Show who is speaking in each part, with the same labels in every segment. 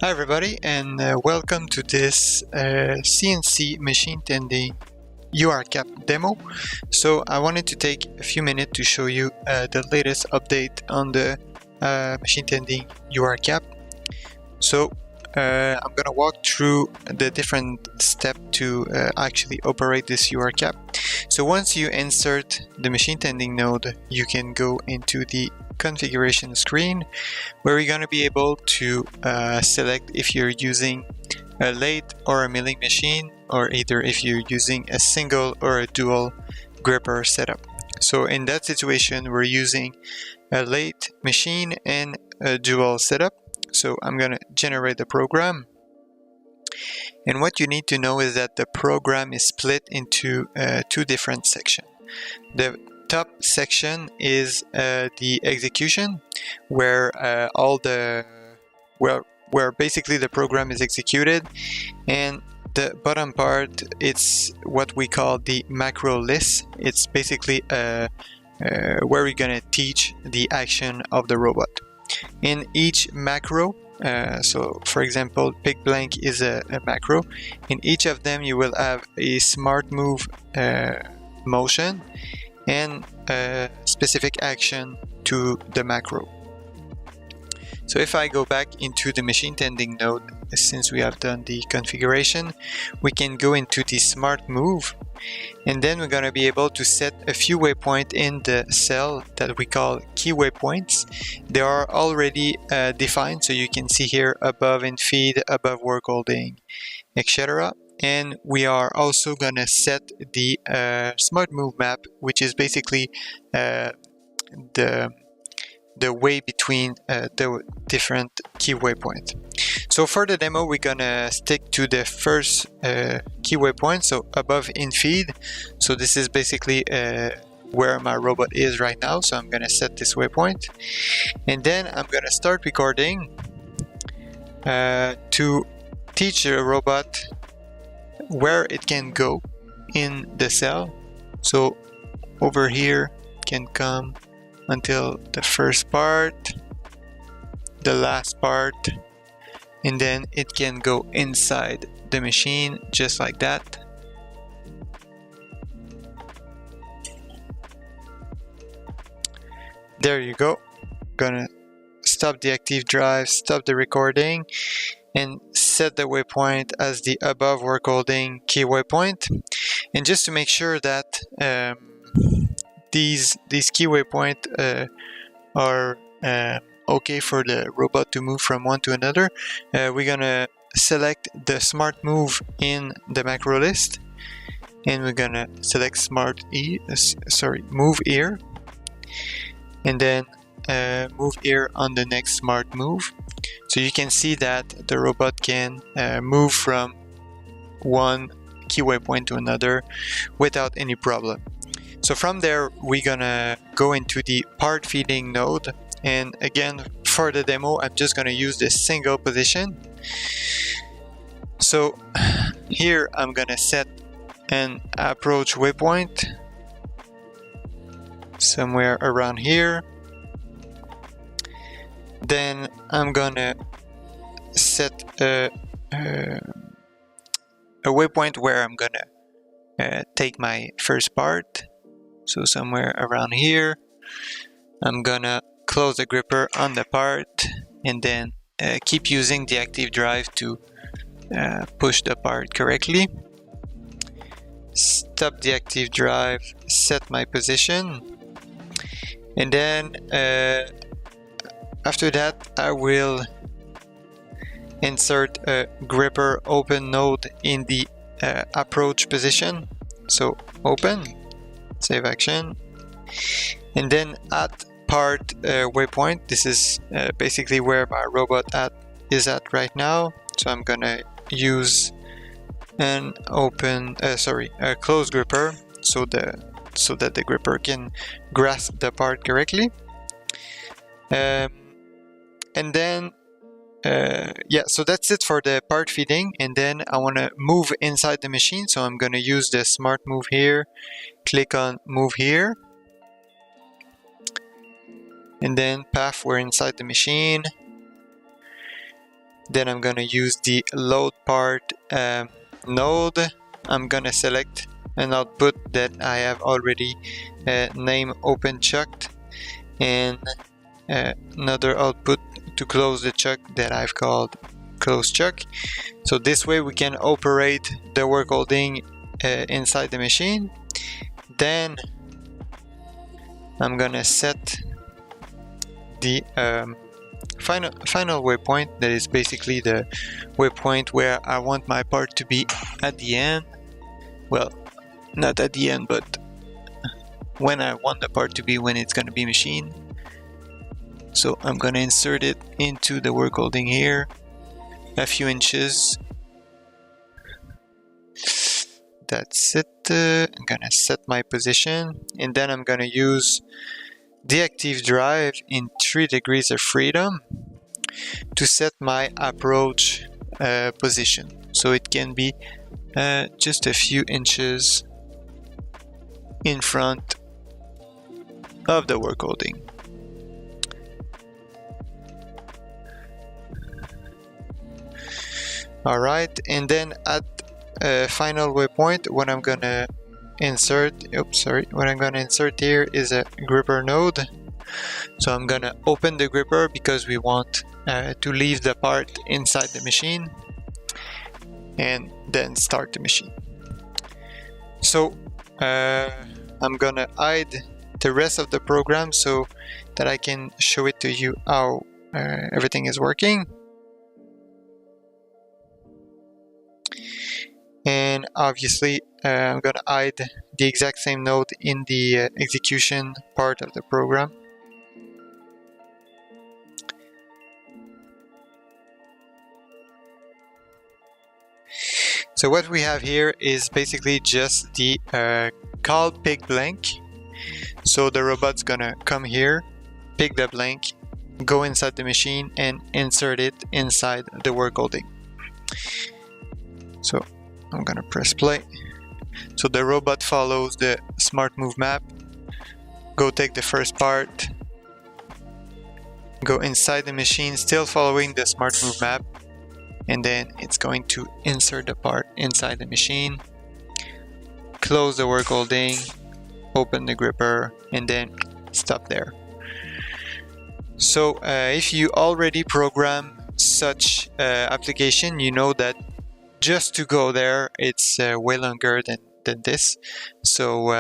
Speaker 1: Hi everybody, and welcome to this CNC machine tending URCAP demo. So I wanted to take a few minutes to show you the latest update on the machine tending URCAP. So I'm gonna walk through the different steps to actually operate this URCAP. So once you insert the machine tending node, you can go into the configuration screen where you're going to be able to select if you're using a lathe or a milling machine, or either if you're using a single or a dual gripper setup. So in that situation, we're using a lathe machine and a dual setup. So I'm going to generate the program. And what you need to know is that the program is split into two different sections. The top section is the execution, where where basically the program is executed, and the bottom part, it's what we call the macro list. It's basically where we're gonna teach the action of the robot. In each macro, so for example, pick blank is a macro. In each of them, you will have a smart move motion and a specific action to the macro. So if I go back into the machine tending node, since we have done the configuration, we can go into the smart move, and then we're going to be able to set a few waypoints in the cell that we call key waypoints. They are already defined, so you can see here above in feed, above work holding, etc. And we are also gonna set the smart move map, which is basically the way between the different key waypoints. So for the demo, we're gonna stick to the first key waypoint, so above in feed. So this is basically where my robot is right now. So I'm gonna set this waypoint, and then I'm gonna start recording to teach the robot where it can go in the cell. So over here can come until the first part, the last part, and then it can go inside the machine just like that. There you go. Gonna stop the active drive, stop the recording, and set the waypoint as the above work holding key waypoint. And just to make sure that these key waypoints are okay for the robot to move from one to another, we're gonna select the smart move in the macro list, and we're gonna select move here, and then move here on the next smart move. So you can see that the robot can move from one key waypoint to another without any problem. So from there, we're gonna go into the part feeding node. And again, for the demo, I'm just gonna use this single position. So here I'm gonna set an approach waypoint somewhere around here. Then I'm gonna set a waypoint where I'm gonna take my first part. So somewhere around here, I'm gonna close the gripper on the part, and then keep using the active drive to push the part correctly. Stop the active drive, set my position, and then after that, I will insert a gripper open node in the approach position. So open, save action, and then at part waypoint. This is basically where my robot is at right now. So I'm gonna use an a closed gripper so that the gripper can grasp the part correctly. And then so that's it for the part feeding. And then I want to move inside the machine, so I'm going to use the smart move here, click on move here, and then path, we're inside the machine. Then I'm gonna use the load part node. I'm gonna select an output that I have already named open chucked, and another output to close the chuck that I've called close chuck. So this way we can operate the work holding inside the machine. Then I'm gonna set the final waypoint, that is basically the waypoint where I want my part to be at the end. Well, not at the end, but when I want the part to be when it's gonna be machined. So I'm gonna insert it into the work holding here, a few inches. That's it. I'm gonna set my position, and then I'm gonna use the active drive in 3 degrees of freedom to set my approach position. So it can be just a few inches in front of the work holding. Alright, and then at final waypoint, what I'm gonna insert, what I'm gonna insert here is a gripper node. So I'm gonna open the gripper because we want to leave the part inside the machine, and then start the machine. So I'm gonna hide the rest of the program so that I can show it to you how everything is working. And obviously I'm gonna hide the exact same node in the execution part of the program. So what we have here is basically just the call pick blank. So the robot's gonna come here, pick the blank, go inside the machine, and insert it inside the work holding. So I'm gonna press play. So the robot follows the smart move map, go take the first part, go inside the machine, still following the smart move map, and then it's going to insert the part inside the machine, close the work holding, open the gripper, and then stop there. So if you already program such application, you know that just to go there it's way longer than this. So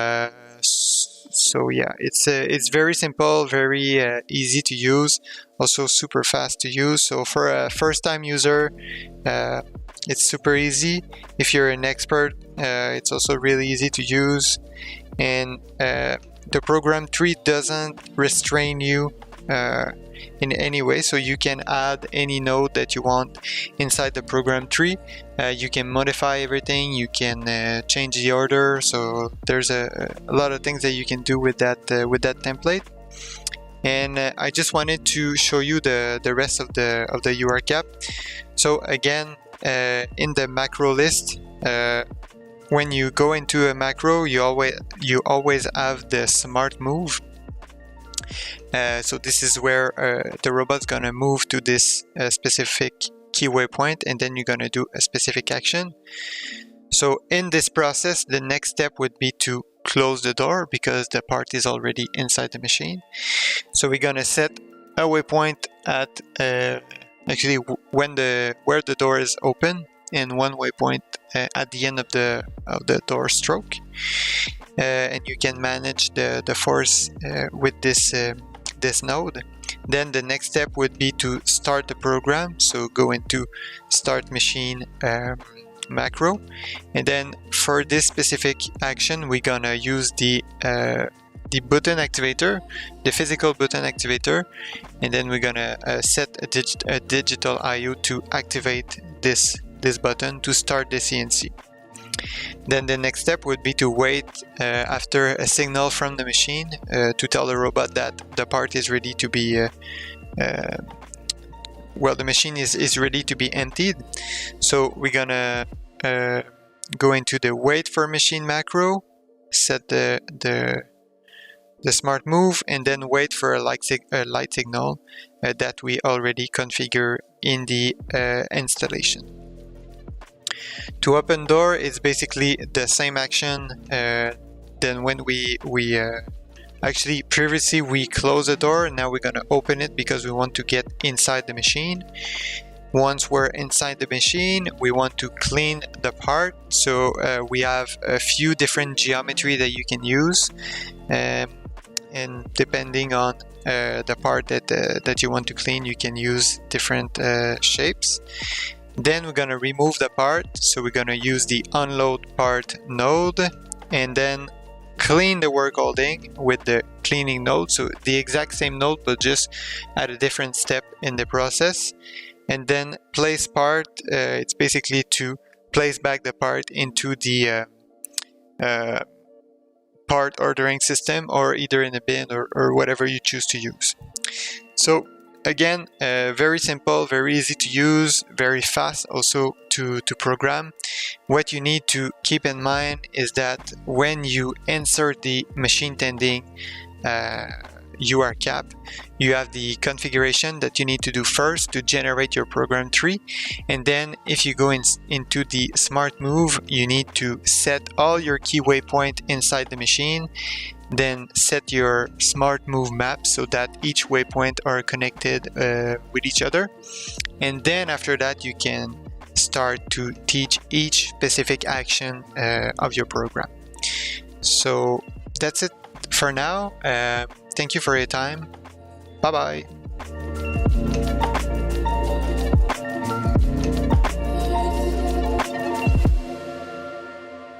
Speaker 1: yeah, it's very simple, very easy to use, also super fast to use. So for a first-time user, it's super easy. If you're an expert, it's also really easy to use. And the program tree doesn't restrain you in any way, so you can add any node that you want inside the program tree. You can modify everything, you can change the order, so there's a lot of things that you can do with that template. And I just wanted to show you the rest of the URCap. So again, in the macro list, when you go into a macro, you always have the smart move. So this is where the robot's gonna move to this specific key waypoint, and then you're gonna do a specific action. So in this process, the next step would be to close the door because the part is already inside the machine. So we're gonna set a waypoint at actually where the door is open, and one waypoint at the end of the door stroke. And you can manage the force with this node. Then the next step would be to start the program. So go into start machine macro, and then for this specific action we're gonna use the button activator, the physical button activator, and then we're gonna set a digital IO to activate this button to start the CNC. Then the next step would be to wait after a signal from the machine to tell the robot that the part is ready to be the machine is ready to be emptied. So we're gonna go into the wait for machine macro, set the the smart move, and then wait for a light signal that we already configure in the installation. To open door is basically the same action than when we actually previously we closed the door. Now we're going to open it because we want to get inside the machine. Once we're inside the machine, we want to clean the part. So we have a few different geometry that you can use, and depending on the part that you want to clean, you can use different shapes. Then we're going to remove the part. So we're going to use the unload part node, and then clean the work holding with the cleaning node. So the exact same node, but just at a different step in the process. And then place part, it's basically to place back the part into the part ordering system, or either in a bin or whatever you choose to use. So again, very simple, very easy to use, very fast also to program. What you need to keep in mind is that when you insert the machine tending UR cap, you have the configuration that you need to do first to generate your program tree, and then if you go into the smart move, you need to set all your key waypoint inside the machine, then set your smart move map so that each waypoint are connected with each other, and then after that you can start to teach each specific action of your program. So that's it for now. Thank you for your time. Bye bye.